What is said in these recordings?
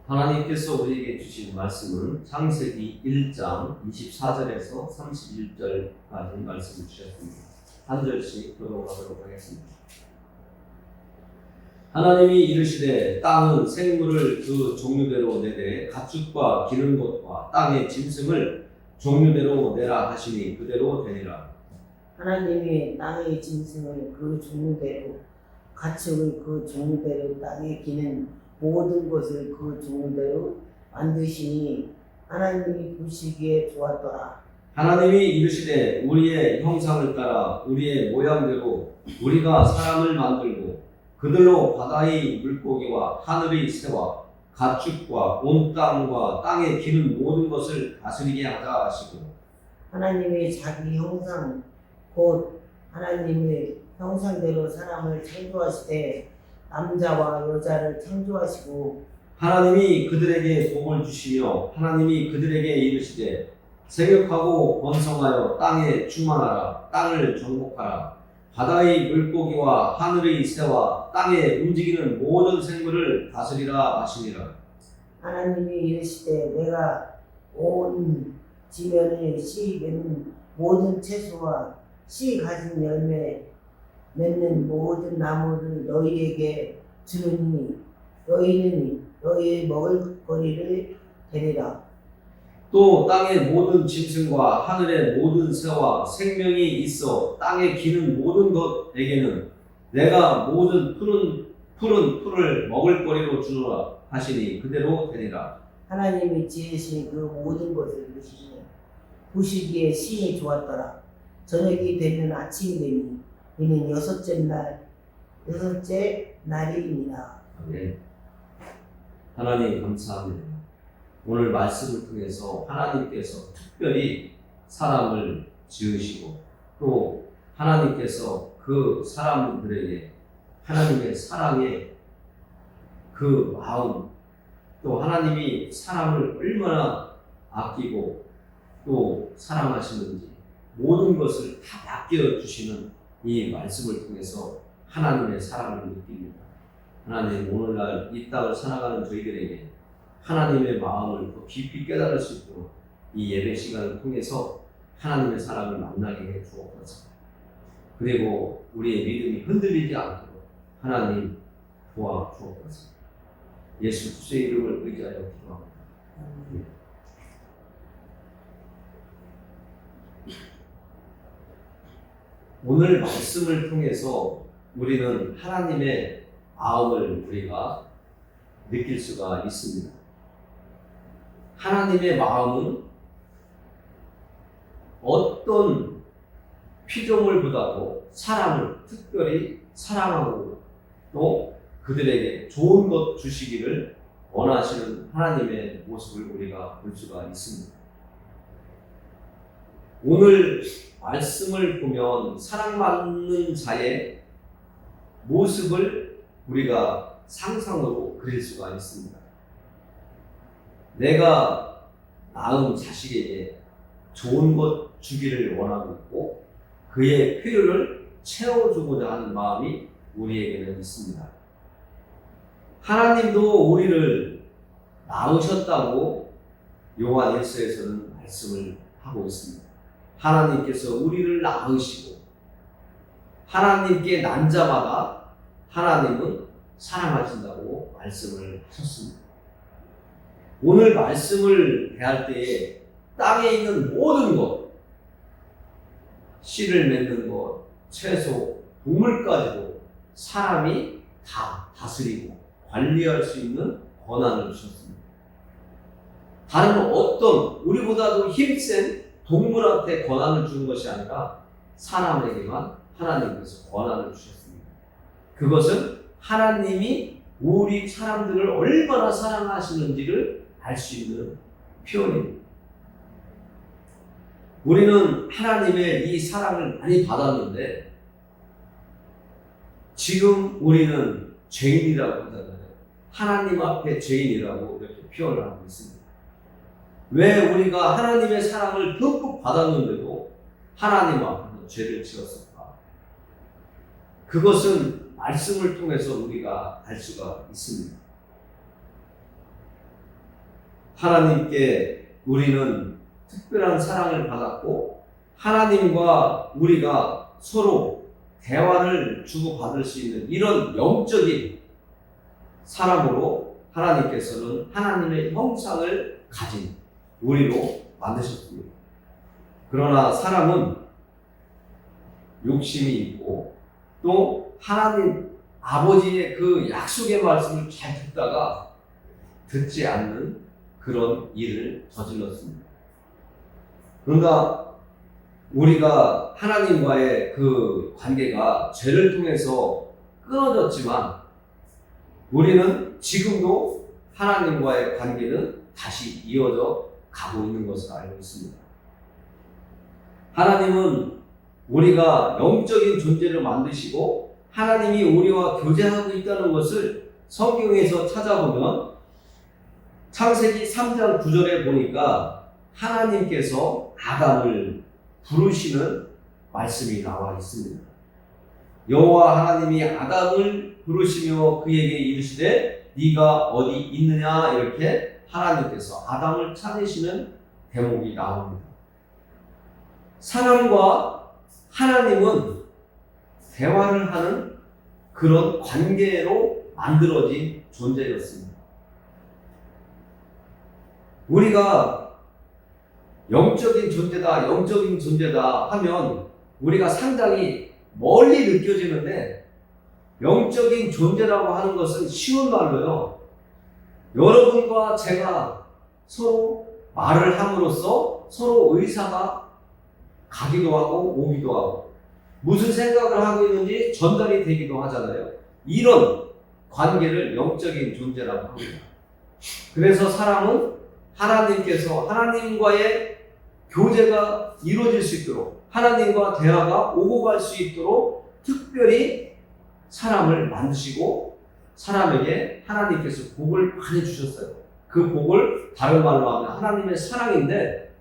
하나님께서 우리에게 주신 말씀은 창세기 1장 24절에서 31절까지 말씀을 주셨습니다. 한 절씩 교독하도록 하겠습니다. 하나님이 이르시되 땅은 생물을 그 종류대로 내되 가축과 기는 것과 땅의 짐승을 종류대로 내라 하시니 그대로 되니라. 하나님이 땅의 짐승을 그 종류대로 가축을 그 종류대로 땅에 기는 모든 것을 그 종류대로 만드시니 하나님이 보시기에 좋았더라. 하나님이 이르시되 우리의 형상을 따라 우리의 모양대로 우리가 사람을 만들고 그들로 바다의 물고기와 하늘의 새와 가축과 온 땅과 땅에 기는 모든 것을 다스리게 하자 하시고 하나님이 자기 형상 곧 하나님의 형상대로 사람을 창조하시되 남자와 여자를 창조하시고 하나님이 그들에게 복을 주시며 하나님이 그들에게 이르시되 생육하고 번성하여 땅에 충만하라. 땅을 정복하라. 바다의 물고기와 하늘의 새와 땅에 움직이는 모든 생물을 다스리라 하시니라. 하나님이 이르시되 내가 온 지면에 씨 맺는 모든 채소와 씨 가진 열매 맺는 모든 나무를 너희에게 주느니 너희는 너희의 먹을거리를 되리라. 또 땅의 모든 짐승과 하늘의 모든 새와 생명이 있어 땅에 기는 모든 것에게는 내가 모든 푸른 풀을 먹을거리로 주노라 하시니 그대로 되리라. 하나님이 지으신 그 모든 것을 보시기에 심히 좋았더라. 저녁이 되면 아침이 되니 이는 여섯째 날이니라. 네. 하나님 감사합니다. 오늘 말씀을 통해서 하나님께서 특별히 사람을 지으시고 또 하나님께서 그 사람들에게 하나님의 사랑의 그 마음 또 하나님이 사람을 얼마나 아끼고 또 사랑하시는지 모든 것을 다 맡겨주시는 이 말씀을 통해서 하나님의 사랑을 느낍니다. 하나님 오늘날 이 땅을 살아가는 저희들에게 하나님의 마음을 더 깊이 깨달을 수 있도록 이 예배 시간을 통해서 하나님의 사랑을 만나게 해 주옵소서. 그리고 우리의 믿음이 흔들리지 않도록 하나님 도와주옵소서. 예수 그리스도의 이름을 의지하여 기도합니다. 오늘 말씀을 통해서 우리는 하나님의 마음을 우리가 느낄 수가 있습니다. 하나님의 마음은 어떤 피조물보다도 사람을 특별히 사랑하고 또 그들에게 좋은 것 주시기를 원하시는 하나님의 모습을 우리가 볼 수가 있습니다. 오늘 말씀을 보면 사랑받는 자의 모습을 우리가 상상으로 그릴 수가 있습니다. 내가 낳은 자식에게 좋은 것 주기를 원하고 있고 그의 필요를 채워주고자 하는 마음이 우리에게는 있습니다. 하나님도 우리를 낳으셨다고 요한 1서에서는 말씀을 하고 있습니다. 하나님께서 우리를 낳으시고 하나님께 난 자마다 하나님은 사랑하신다고 말씀을 하셨습니다. 오늘 말씀을 대할 때에 땅에 있는 모든 것, 씨를 맺는 것, 채소, 동물까지도 사람이 다 다스리고 관리할 수 있는 권한을 주셨습니다. 다른 어떤 우리보다도 힘센 동물한테 권한을 주는 것이 아니라 사람에게만 하나님께서 권한을 주셨습니다. 그것은 하나님이 우리 사람들을 얼마나 사랑하시는지를 알 수 있는 표현입니다. 우리는 하나님의 이 사랑을 많이 받았는데 지금 우리는 죄인이라고 하잖아요. 하나님 앞에 죄인이라고 이렇게 표현을 하고 있습니다. 왜 우리가 하나님의 사랑을 듬뿍 받았는데도 하나님 앞에서 죄를 지었을까? 그것은 말씀을 통해서 우리가 알 수가 있습니다. 하나님께 우리는 특별한 사랑을 받았고 하나님과 우리가 서로 대화를 주고받을 수 있는 이런 영적인 사람으로 하나님께서는 하나님의 형상을 가진 우리로 만드셨습니다. 그러나 사람은 욕심이 있고 또 하나님 아버지의 그 약속의 말씀을 잘 듣다가 듣지 않는 그런 일을 저질렀습니다. 그러나 우리가 하나님과의 그 관계가 죄를 통해서 끊어졌지만 우리는 지금도 하나님과의 관계는 다시 이어져 가고 있는 것을 알고 있습니다. 하나님은 우리가 영적인 존재를 만드시고 하나님이 우리와 교제하고 있다는 것을 성경에서 찾아보면 창세기 3장 9절에 보니까 하나님께서 아담을 부르시는 말씀이 나와 있습니다. 여호와 하나님이 아담을 부르시며 그에게 이르시되 네가 어디 있느냐 이렇게 하나님께서 아담을 찾으시는 대목이 나옵니다. 사람과 하나님은 대화를 하는 그런 관계로 만들어진 존재였습니다. 우리가 영적인 존재다 하면 우리가 상당히 멀리 느껴지는데 영적인 존재라고 하는 것은 쉬운 말로요. 여러분과 제가 서로 말을 함으로써 서로 의사가 가기도 하고 오기도 하고 무슨 생각을 하고 있는지 전달이 되기도 하잖아요. 이런 관계를 영적인 존재라고 합니다. 그래서 사람은 하나님께서 하나님과의 교제가 이루어질 수 있도록 하나님과 대화가 오고 갈 수 있도록 특별히 사람을 만드시고 사람에게 하나님께서 복을 많이 주셨어요. 그 복을 다른 말로 하면 하나님의 사랑인데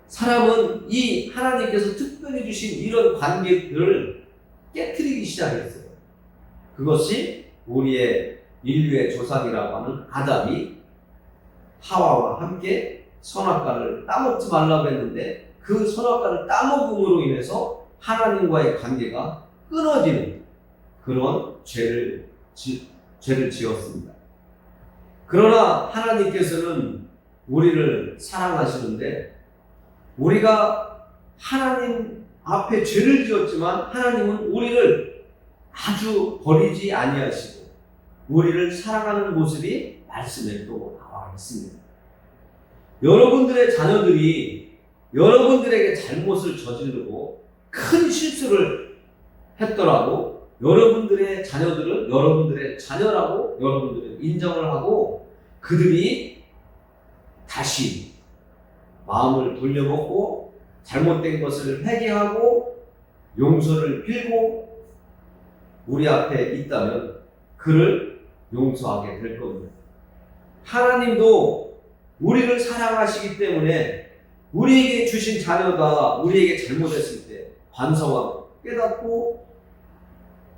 사람은 이 하나님께서 특별히 주신 이런 관계들을 깨트리기 시작했어요. 그것이 우리의 인류의 조상이라고 하는 아담이 하와와 함께 선악과를 따먹지 말라고 했는데 그 선악과를 따먹음으로 인해서 하나님과의 관계가 끊어지는 그런 죄를 지었습니다. 그러나 하나님께서는 우리를 사랑하시는데 우리가 하나님 앞에 죄를 지었지만 하나님은 우리를 아주 버리지 아니하시고 우리를 사랑하는 모습이 말씀에 또 나와 있습니다. 여러분들의 자녀들이 여러분들에게 잘못을 저지르고 큰 실수를 했더라도 여러분들의 자녀들은 여러분들의 자녀라고 여러분들은 인정을 하고 그들이 다시 마음을 돌려먹고 잘못된 것을 회개하고 용서를 빌고 우리 앞에 있다면 그를 용서하게 될 겁니다. 하나님도 우리를 사랑하시기 때문에 우리에게 주신 자녀가 우리에게 잘못했을 때 반성하고 깨닫고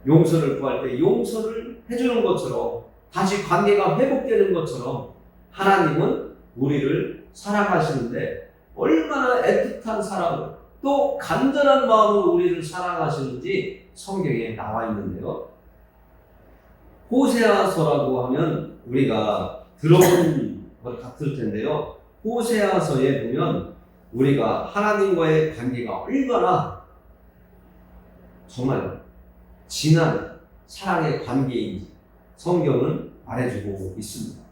용서를 구할 때 용서를 해주는 것처럼 다시 관계가 회복되는 것처럼 하나님은 우리를 사랑하시는데 얼마나 애틋한 사랑을 또 간절한 마음으로 우리를 사랑하시는지 성경에 나와 있는데요. 호세아서라고 하면 우리가 들어본 것 같을 텐데요. 호세아서에 보면 우리가 하나님과의 관계가 얼마나 정말 진한 사랑의 관계인지 성경은 말해주고 있습니다.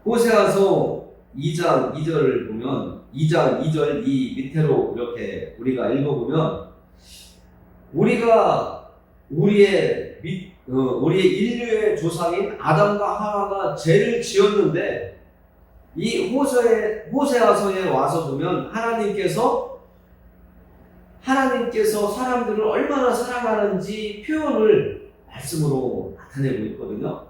호세아서 2장 2절을 보면 2장 2절 이 밑으로 이렇게 우리가 읽어보면 우리가 우리의 인류의 조상인 아담과 하와가 죄를 지었는데 이 호세아서에 와서 보면 하나님께서 사람들을 얼마나 사랑하는지 표현을 말씀으로 나타내고 있거든요.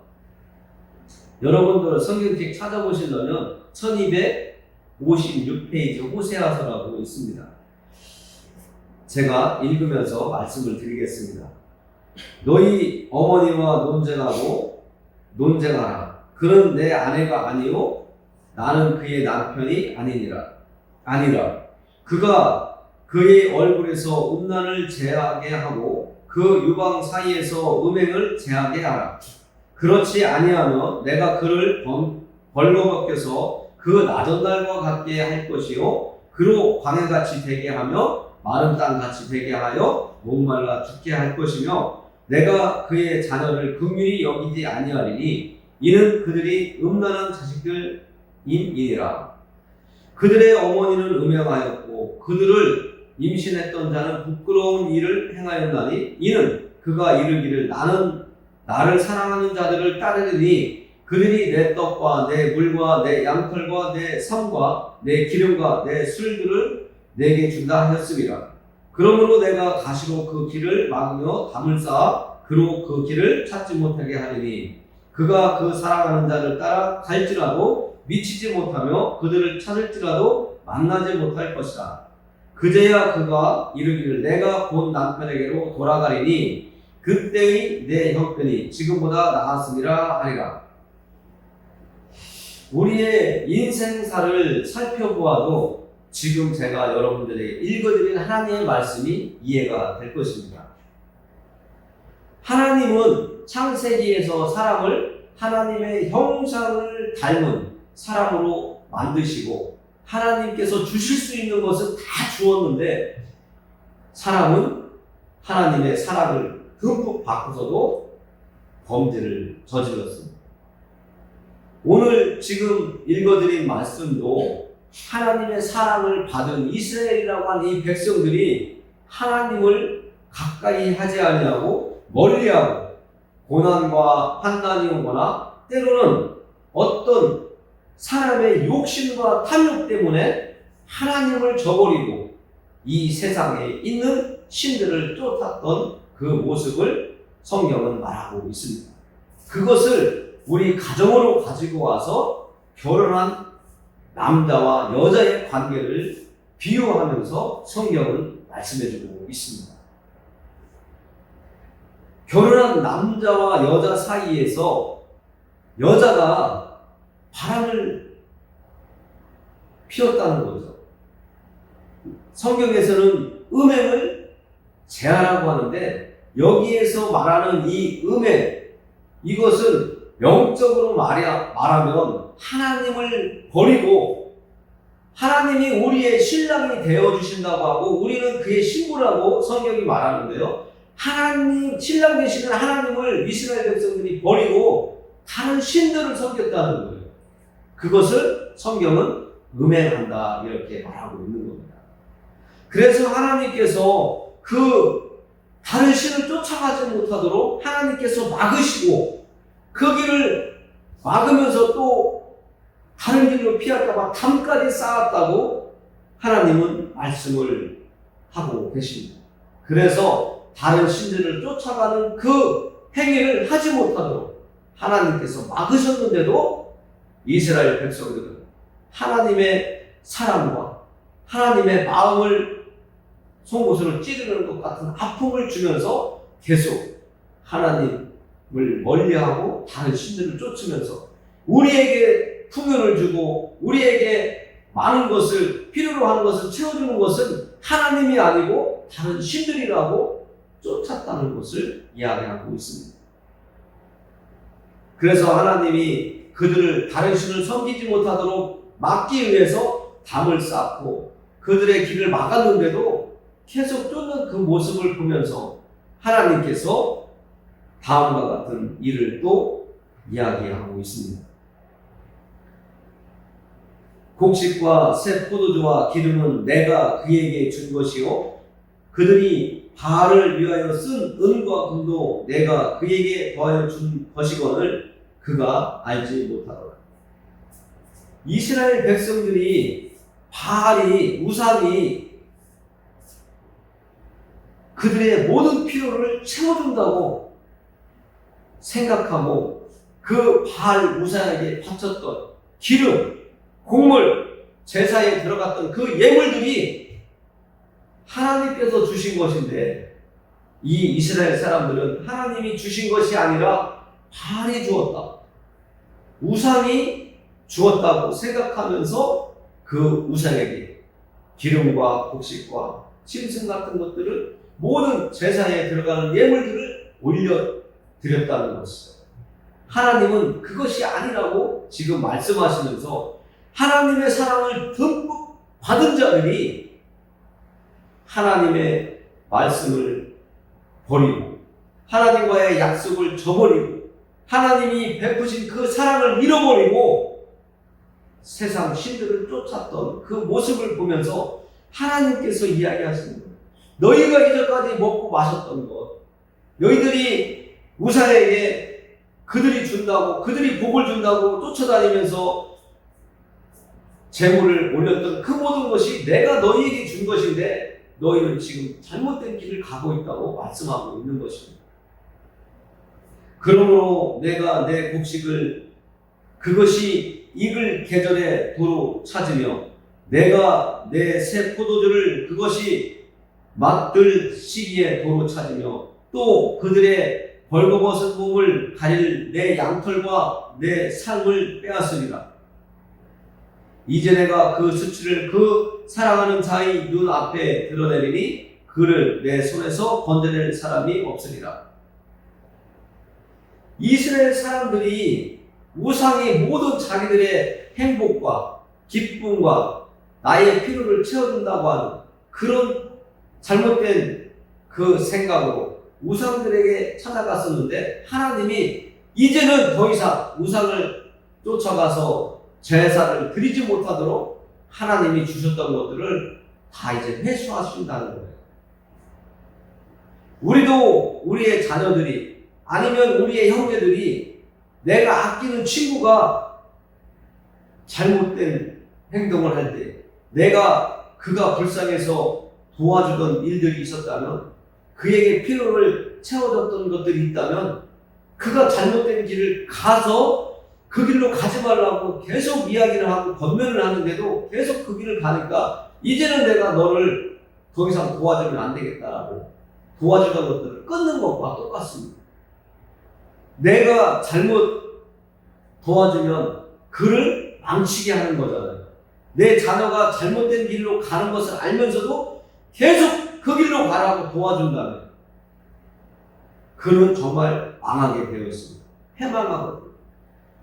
여러분들 성경책 찾아보시려면 1256페이지 호세아서라고 있습니다. 제가 읽으면서 말씀을 드리겠습니다. 너희 어머니와 논쟁하라. 그는 내 아내가 아니요 나는 그의 남편이 아니라 그가 그의 얼굴에서 음란을 제하게 하고 그 유방 사이에서 음행을 제하게 하라. 그렇지 아니하면 내가 그를 벌거벗겨서 그 나던 날과 같게 할 것이요 그로 광야같이 되게 하며 마른 땅같이 되게 하여 목말라 죽게 할 것이며 내가 그의 자녀를 긍휼히 여기지 아니하리니 이는 그들이 음란한 자식들임이니라. 그들의 어머니는 음행하였고 그들을 임신했던 자는 부끄러운 일을 행하였나니 이는 그가 이르기를 나는 나를 사랑하는 자들을 따르리니 그들이 내 떡과 내 물과 내 양털과 내 삶과 내 기름과 내 술들을 내게 준다 하였음이라. 그러므로 내가 가시로 그 길을 막으며 담을 쌓아 그로 그 길을 찾지 못하게 하리니 그가 그 사랑하는 자를 따라 갈지라도 미치지 못하며 그들을 찾을지라도 만나지 못할 것이다. 그제야 그가 이르기를 내가 본 남편에게로 돌아가리니 그때의 내 형편이 지금보다 나았음이라 하리라. 우리의 인생사를 살펴보아도 지금 제가 여러분들에게 읽어드린 하나님의 말씀이 이해가 될 것입니다. 하나님은 창세기에서 사람을 하나님의 형상을 닮은 사람으로 만드시고 하나님께서 주실 수 있는 것은 다 주었는데 사람은 하나님의 사랑을 듬뿍 받고서도 범죄를 저질렀습니다. 오늘 지금 읽어드린 말씀도 하나님의 사랑을 받은 이스라엘이라고 하는 이 백성들이 하나님을 가까이 하지 아니하고 멀리하고 고난과 환난이 오거나 때로는 어떤 사람의 욕심과 탐욕 때문에 하나님을 저버리고 이 세상에 있는 신들을 쫓았던 그 모습을 성경은 말하고 있습니다. 그것을 우리 가정으로 가지고 와서 결혼한 남자와 여자의 관계를 비유하면서 성경은 말씀해주고 있습니다. 결혼한 남자와 여자 사이에서 여자가 바람을 피웠다는 거죠. 성경에서는 음행을 제하라고 하는데 여기에서 말하는 이 음행, 이것은 영적으로 말하면 하나님을 버리고 하나님이 우리의 신랑이 되어주신다고 하고 우리는 그의 신부라고 성경이 말하는데요. 신랑 되시는 하나님을 이스라엘 백성들이 버리고 다른 신들을 섬겼다는 거예요. 그것을 성경은 음행한다 이렇게 말하고 있는 겁니다. 그래서 하나님께서 그 다른 신을 쫓아가지 못하도록 하나님께서 막으시고 그 길을 막으면서 또 다른 길로 피할까봐 담까지 쌓았다고 하나님은 말씀을 하고 계십니다. 그래서 다른 신들을 쫓아가는 그 행위를 하지 못하도록 하나님께서 막으셨는데도 이스라엘 백성들은 하나님의 사랑과 하나님의 마음을 송곳으로 찌르는 것 같은 아픔을 주면서 계속 하나님을 멀리하고 다른 신들을 쫓으면서 우리에게 풍요를 주고 우리에게 많은 것을 필요로 하는 것을 채워주는 것은 하나님이 아니고 다른 신들이라고 쫓았다는 것을 이야기하고 있습니다. 그래서 하나님이 그들을 다른 신을 섬기지 못하도록 막기 위해서 담을 쌓고 그들의 길을 막았는데도 계속 쫓는 그 모습을 보면서 하나님께서 다음과 같은 일을 또 이야기하고 있습니다. 곡식과 새 포도주와 기름은 내가 그에게 준 것이요 그들이 바알을 위하여 쓴 은과 금도 내가 그에게 더하여 준 것이거늘 그가 알지 못하더라. 이스라엘 백성들이 바알이 우상이 그들의 모든 필요를 채워준다고 생각하고 그 바알 우상에게 바쳤던 기름, 곡물, 제사에 들어갔던 그 예물들이 하나님께서 주신 것인데 이 이스라엘 사람들은 하나님이 주신 것이 아니라 바알이 주었다. 우상이 주었다고 생각하면서 그 우상에게 기름과 곡식과 짐승 같은 것들을 모든 제사에 들어가는 예물들을 올려드렸다는 것이죠. 하나님은 그것이 아니라고 지금 말씀하시면서 하나님의 사랑을 듬뿍 받은 자들이 하나님의 말씀을 버리고 하나님과의 약속을 저버리고 하나님이 베푸신 그 사랑을 잃어버리고 세상 신들을 쫓았던 그 모습을 보면서 하나님께서 이야기하시는 거예요. 너희가 이전까지 먹고 마셨던 것, 너희들이 우상에게 그들이 준다고, 그들이 복을 준다고 쫓아다니면서 재물을 올렸던 그 모든 것이 내가 너희에게 준 것인데 너희는 지금 잘못된 길을 가고 있다고 말씀하고 있는 것입니다. 그러므로 내가 내 곡식을 그것이 익을 계절에 도로 찾으며 내가 내 새 포도주를 그것이 맛들 시기에 도로 찾으며 또 그들의 벌거벗은 몸을 가릴 내 양털과 내 삶을 빼앗으리라. 이제 내가 그 수치를 그 사랑하는 자의 눈 앞에 드러내리니 그를 내 손에서 건져낼 사람이 없으리라. 이스라엘 사람들이 우상이 모든 자기들의 행복과 기쁨과 나의 필요를 채워준다고 하는 그런 잘못된 그 생각으로 우상들에게 찾아갔었는데 하나님이 이제는 더 이상 우상을 쫓아가서 제사를 드리지 못하도록 하나님이 주셨던 것들을 다 이제 회수하신다는 거예요. 우리도 우리의 자녀들이 아니면 우리의 형제들이 내가 아끼는 친구가 잘못된 행동을 할 때 내가 그가 불쌍해서 도와주던 일들이 있었다면 그에게 필요를 채워줬던 것들이 있다면 그가 잘못된 길을 가서 그 길로 가지 말라고 계속 이야기를 하고 권면을 하는데도 계속 그 길을 가니까 이제는 내가 너를 더 이상 도와주면 안 되겠다라고 도와주던 것들을 끊는 것과 똑같습니다. 내가 잘못 도와주면 그를 망치게 하는 거잖아요. 내 자녀가 잘못된 길로 가는 것을 알면서도 계속 그 길로 가라고 도와준다면 그는 정말 망하게 되어 있습니다. 패망하거든요.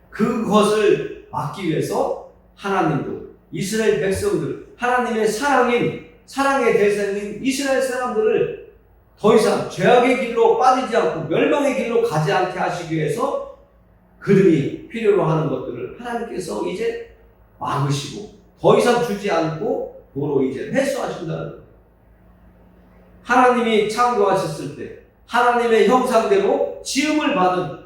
그것을 막기 위해서 하나님도 이스라엘 백성들, 하나님의 사랑의 대상인 이스라엘 사람들을 더 이상 죄악의 길로 빠지지 않고 멸망의 길로 가지 않게 하시기 위해서 그들이 필요로 하는 것들을 하나님께서 이제 막으시고 더 이상 주지 않고 도로 이제 회수하신다는 거예요. 하나님이 창조하셨을 때 하나님의 형상대로 지음을 받은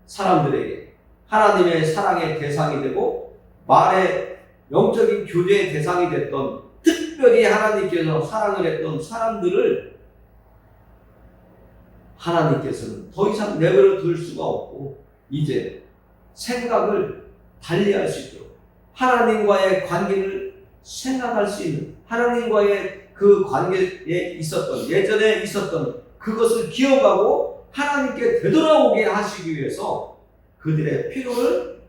사람들에게 하나님의 사랑의 대상이 되고 말의 영적인 교제의 대상이 됐던 특별히 하나님께서 사랑을 했던 사람들을 하나님께서는 더 이상 내버려 둘 수가 없고 이제 생각을 달리할 수 있도록 하나님과의 관계를 생각할 수 있는 하나님과의 그 관계에 있었던 예전에 있었던 그것을 기억하고 하나님께 되돌아오게 하시기 위해서 그들의 필요를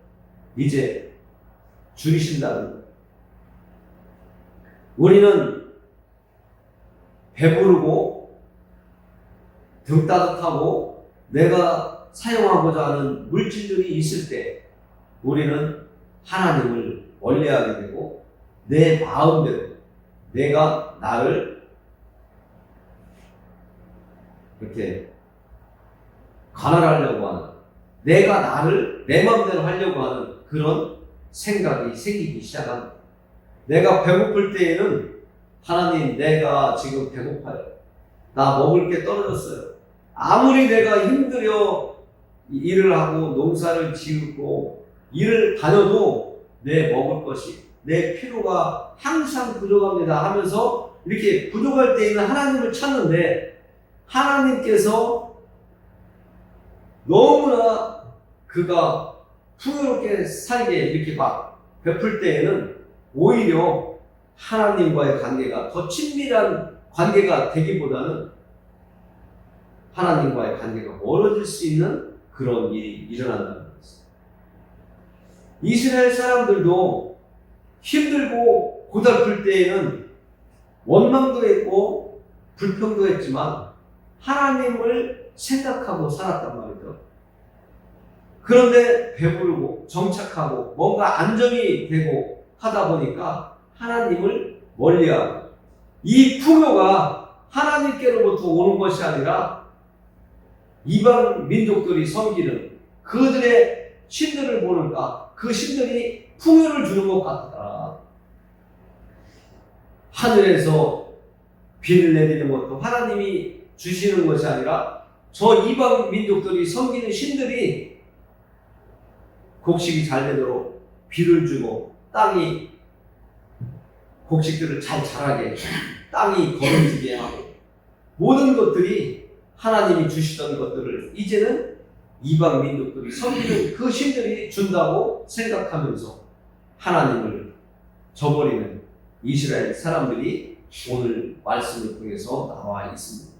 이제 줄이신다는 거예요. 우리는 배부르고 등 따뜻하고 내가 사용하고자 하는 물질들이 있을 때 우리는 하나님을 원래하게 되고 내 마음대로 내가 나를 이렇게 관할하려고 하는 내가 나를 내 마음대로 하려고 하는 그런 생각이 생기기 시작합니다. 내가 배고플 때에는 하나님 내가 지금 배고파요. 나 먹을 게 떨어졌어요. 아무리 내가 힘들어 일을 하고 농사를 지으고 일을 다녀도 내 먹을 것이 내 필요가 항상 부족합니다 하면서 이렇게 부족할 때에는 하나님을 찾는데 하나님께서 너무나 그가 풍요롭게 살게 이렇게 막 베풀 때에는 오히려 하나님과의 관계가 더 친밀한 관계가 되기보다는 하나님과의 관계가 멀어질 수 있는 그런 일이 일어난다는 것입니다. 이스라엘 사람들도 힘들고 고달플 때에는 원망도 했고 불평도 했지만 하나님을 생각하고 살았단 말이죠. 그런데 배부르고 정착하고 뭔가 안정이 되고 하다 보니까 하나님을 멀리하고, 이 풍요가 하나님께로부터 오는 것이 아니라 이방 민족들이 섬기는 그들의 신들을 보니까 그 신들이 풍요를 주는 것 같더라. 하늘에서 비를 내리는 것도 하나님이 주시는 것이 아니라 저 이방 민족들이 섬기는 신들이 곡식이 잘 되도록 비를 주고 땅이 곡식들을 잘 자라게, 땅이 거름지게 하고, 모든 것들이 하나님이 주시던 것들을 이제는 이방 민족들이 섬기는 그 신들이 준다고 생각하면서 하나님을 저버리는 이스라엘 사람들이 오늘 말씀을 통해서 나와 있습니다.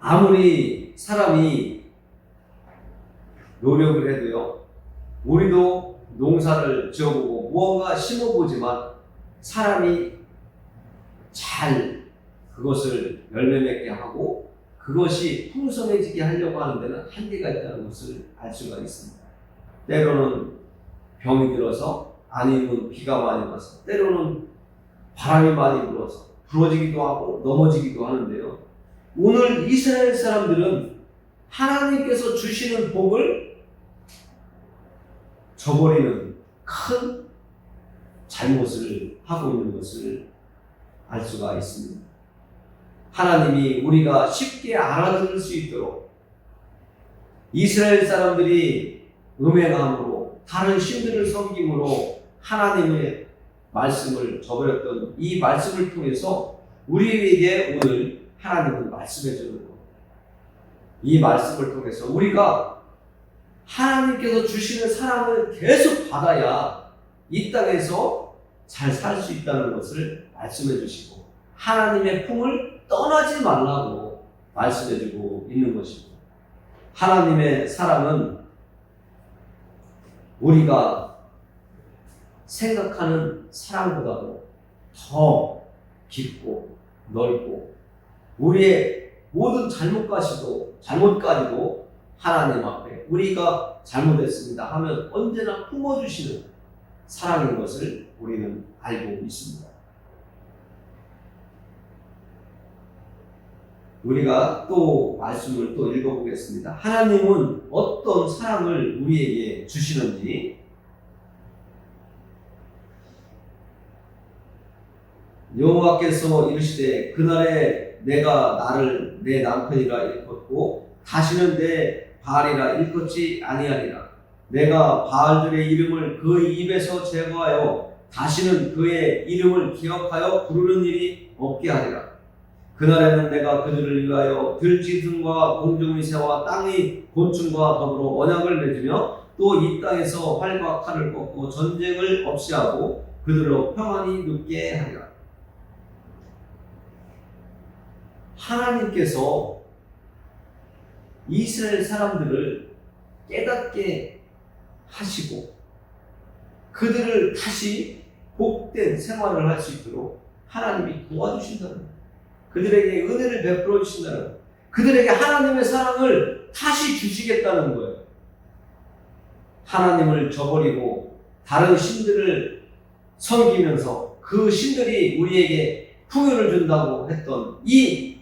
아무리 사람이 노력을 해도요, 우리도 농사를 지어보고 무언가 심어보지만 사람이 잘 그것을 열매 맺게 하고 그것이 풍성해지게 하려고 하는 데는 한계가 있다는 것을 알 수가 있습니다. 때로는 병이 들어서, 아니면 비가 많이 와서, 때로는 바람이 많이 불어서 부러지기도 하고 넘어지기도 하는데요, 오늘 이스라엘 사람들은 하나님께서 주시는 복을 저버리는 큰 잘못을 하고 있는 것을 알 수가 있습니다. 하나님이 우리가 쉽게 알아들을 수 있도록 이스라엘 사람들이 음행함으로 다른 신들을 섬김으로 하나님의 말씀을 저버렸던 이 말씀을 통해서 우리에게 오늘 하나님은 말씀해 주는 겁니다. 이 말씀을 통해서 우리가 하나님께서 주시는 사랑을 계속 받아야 이 땅에서 잘 살 수 있다는 것을 말씀해 주시고, 하나님의 품을 떠나지 말라고 말씀해 주고 있는 것이고, 하나님의 사랑은 우리가 생각하는 사랑보다도 더 깊고 넓고, 우리의 모든 잘못까지도 하나님 앞에 우리가 잘못했습니다 하면 언제나 품어주시는 사랑인 것을 우리는 알고 있습니다. 우리가 또 말씀을 또 읽어보겠습니다. 하나님은 어떤 사랑을 우리에게 주시는지, 여호와께서 이르시되 그날에 내가 나를 내 남편이라 일컫고 다시는 내 바알이라 일컫지 아니하리라. 내가 바알들의 이름을 그 입에서 제거하여 다시는 그의 이름을 기억하여 부르는 일이 없게 하리라. 그날에는 내가 그들을 위하여 들짐승과 공중의 새와 땅의 곤충과 더불어 언약을 맺으며 또 이 땅에서 활과 칼을 꺾고 전쟁을 없이 하고 그들로 평안히 눕게 하리라. 하나님께서 이스라엘 사람들을 깨닫게 하시고 그들을 다시 복된 생활을 할 수 있도록 하나님이 도와주신다는 거예요. 그들에게 은혜를 베풀어 주신다는 거예요. 그들에게 하나님의 사랑을 다시 주시겠다는 거예요. 하나님을 저버리고 다른 신들을 섬기면서 그 신들이 우리에게 풍요를 준다고 했던 이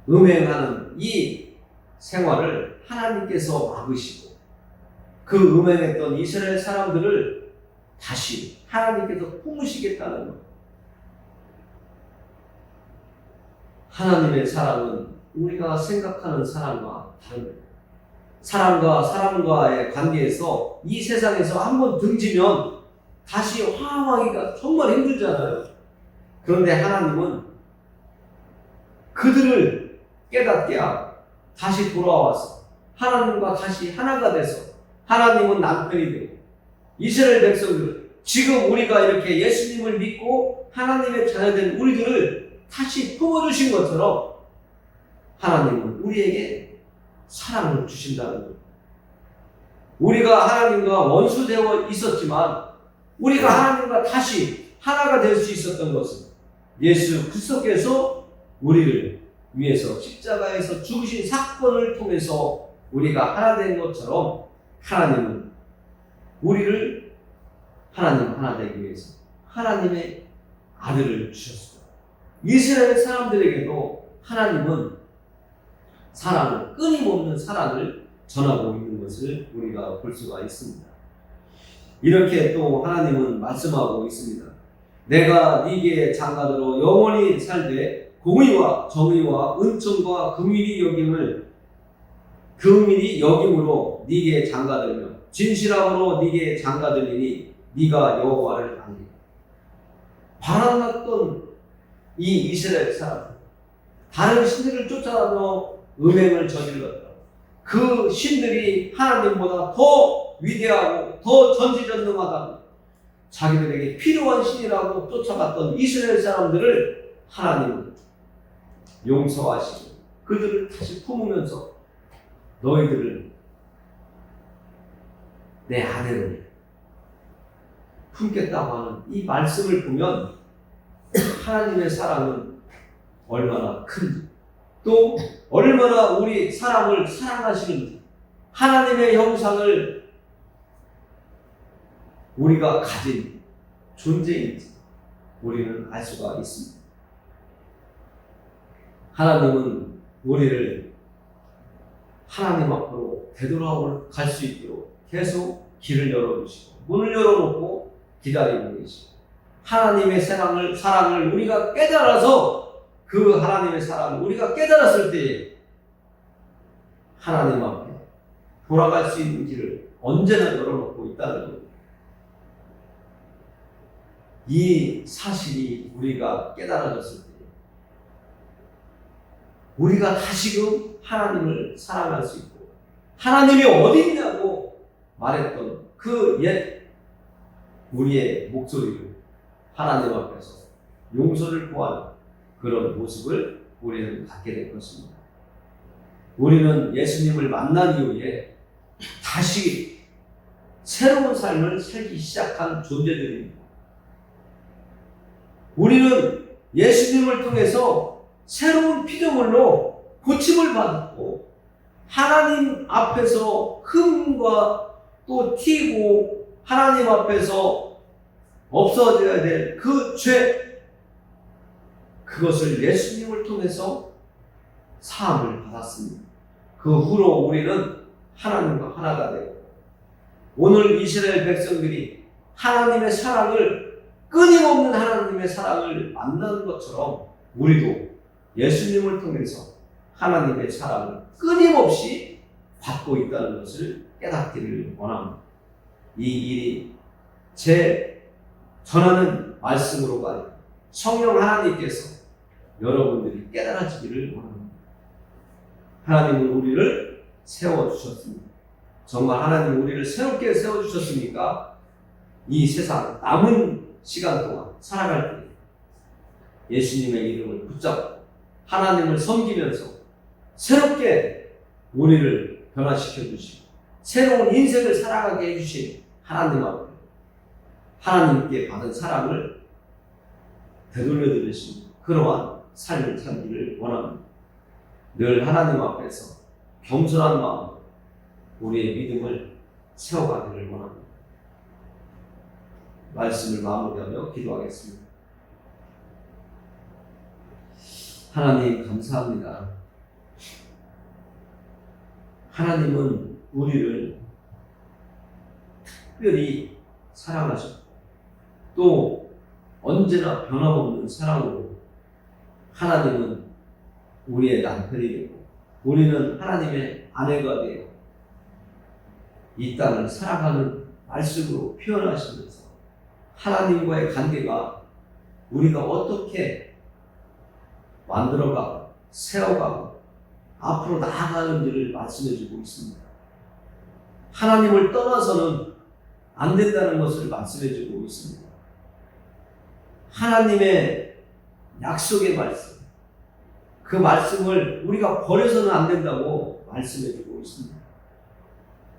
음행하는 이 생활을 하나님께서 막으시고 그 음행했던 이스라엘 사람들을 다시 하나님께서 품으시겠다는 것. 하나님의 사랑은 우리가 생각하는 사랑과 다릅니다. 사람과 사람과의 관계에서 이 세상에서 한번 등지면 다시 화합하기가 정말 힘들잖아요. 그런데 하나님은 그들을 깨닫게 하고 다시 돌아와서 하나님과 다시 하나가 돼서, 하나님은 남편이 되고 이스라엘 백성들, 지금 우리가 이렇게 예수님을 믿고 하나님의 자녀된 우리들을 다시 품어주신 것처럼 하나님은 우리에게 사랑을 주신다는 것. 우리가 하나님과 원수되어 있었지만 우리가 하나님과 다시 하나가 될 수 있었던 것은 예수 그리스도께서 우리를 위해서 십자가에서 죽으신 사건을 통해서 우리가 하나 된 것처럼 하나님은 우리를 하나님 하나 되기 위해서 하나님의 아들을 주셨습니다. 이스라엘 사람들에게도 하나님은 사랑을, 끊임없는 사랑을 전하고 있는 것을 우리가 볼 수가 있습니다. 이렇게 또 하나님은 말씀하고 있습니다. 내가 네게 장가들어 영원히 살되 공의와 정의와 은총과 긍휼히 여김으로 네게 장가들며 진실함으로 네게 장가들리니 네가 여호와를 알리라. 바람났던 이 이스라엘 사람, 다른 신들을 쫓아다녀 음행을 저질렀다. 그 신들이 하나님보다 더 위대하고 더 전지전능하다고 자기들에게 필요한 신이라고 쫓아갔던 이스라엘 사람들을 하나님은 용서하시고 그들을 다시 품으면서 너희들을 내 아내로 품겠다고 하는 이 말씀을 보면 하나님의 사랑은 얼마나 큰지, 또 얼마나 우리 사람을 사랑하시는지, 하나님의 형상을 우리가 가진 존재인지 우리는 알 수가 있습니다. 하나님은 우리를 하나님 앞으로 되돌아갈 수 있도록 계속 길을 열어주시고 문을 열어놓고 기다리고 계시고, 하나님의 사랑을 우리가 깨달아서 그 하나님의 사랑을 우리가 깨달았을 때에 하나님 앞에 돌아갈 수 있는 길을 언제나 열어놓고 있다는 것. 이 사실이 우리가 깨달아졌을 때 우리가 다시금 하나님을 사랑할 수 있고, 하나님이 어디 있냐고 말했던 그 옛 우리의 목소리를 하나님 앞에서 용서를 구하는 그런 모습을 우리는 갖게 될 것입니다. 우리는 예수님을 만난 이후에 다시 새로운 삶을 살기 시작한 존재들입니다. 우리는 예수님을 통해서 새로운 피조물로 고침을 받았고, 하나님 앞에서 흠과 또 튀고 하나님 앞에서 없어져야 될 그 죄, 그것을 예수님을 통해서 사함을 받았습니다. 그 후로 우리는 하나님과 하나가 되고, 오늘 이스라엘 백성들이 하나님의 사랑을, 끊임없는 하나님의 사랑을 만나는 것처럼 우리도 예수님을 통해서 하나님의 사랑을 끊임없이 받고 있다는 것을 깨닫기를 원합니다. 이 일이 제 전하는 말씀으로가 아니라 성령 하나님께서 여러분들이 깨달아지기를 원합니다. 하나님은 우리를 세워주셨습니다. 정말 하나님은 우리를 새롭게 세워주셨으니까 이 세상 남은 시간 동안 살아갈 때 예수님의 이름을 붙잡고 하나님을 섬기면서 새롭게 우리를 변화시켜 주시고 새로운 인생을 살아가게 해주신 하나님 앞에 하나님께 받은 사랑을 되돌려 드리시는 그러한 삶을 살기를 원합니다. 늘 하나님 앞에서 겸손한 마음으로 우리의 믿음을 세워가기를 원합니다. 말씀을 마무리하며 기도하겠습니다. 하나님 감사합니다. 하나님은 우리를 특별히 사랑하셨고 또 언제나 변함없는 사랑으로 하나님은 우리의 남편이 되고 우리는 하나님의 아내가 되어 이 땅을 살아가는 말씀으로 표현하시면서 하나님과의 관계가 우리가 어떻게 만들어가고 세워가고 앞으로 나아가는지를 말씀해주고 있습니다. 하나님을 떠나서는 안 된다는 것을 말씀해주고 있습니다. 하나님의 약속의 말씀, 그 말씀을 우리가 버려서는 안 된다고 말씀해주고 있습니다.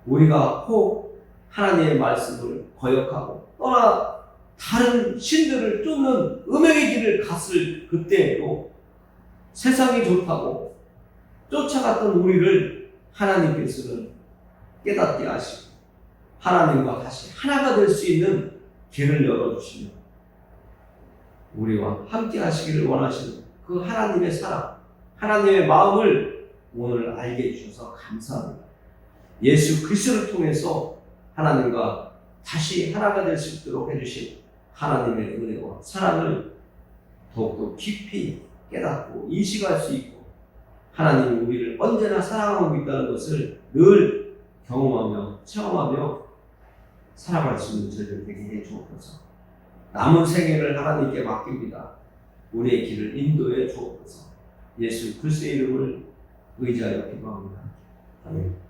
우리가 혹 하나님의 말씀을 거역하고 떠나 다른 신들을 쫓는 음행의 길을 갔을 그때에도 세상이 좋다고 쫓아갔던 우리를 하나님께서는 깨닫게 하시고 하나님과 다시 하나가 될 수 있는 길을 열어주시며 우리와 함께 하시기를 원하시는 그 하나님의 사랑, 하나님의 마음을 오늘 알게 해주셔서 감사합니다. 예수 그리스도를 통해서 하나님과 다시 하나가 될 수 있도록 해주신 하나님의 은혜와 사랑을 더욱더 깊이 깨닫고 인식할 수 있고 하나님이 우리를 언제나 사랑하고 있다는 것을 늘 경험하며 체험하며 살아갈 수 있는 저희들 되게 해주옵소서. 남은 생애를 하나님께 맡깁니다. 우리의 길을 인도해 주옵소서. 예수 그리스도의 이름을 의지하여 기도합니다. 아멘.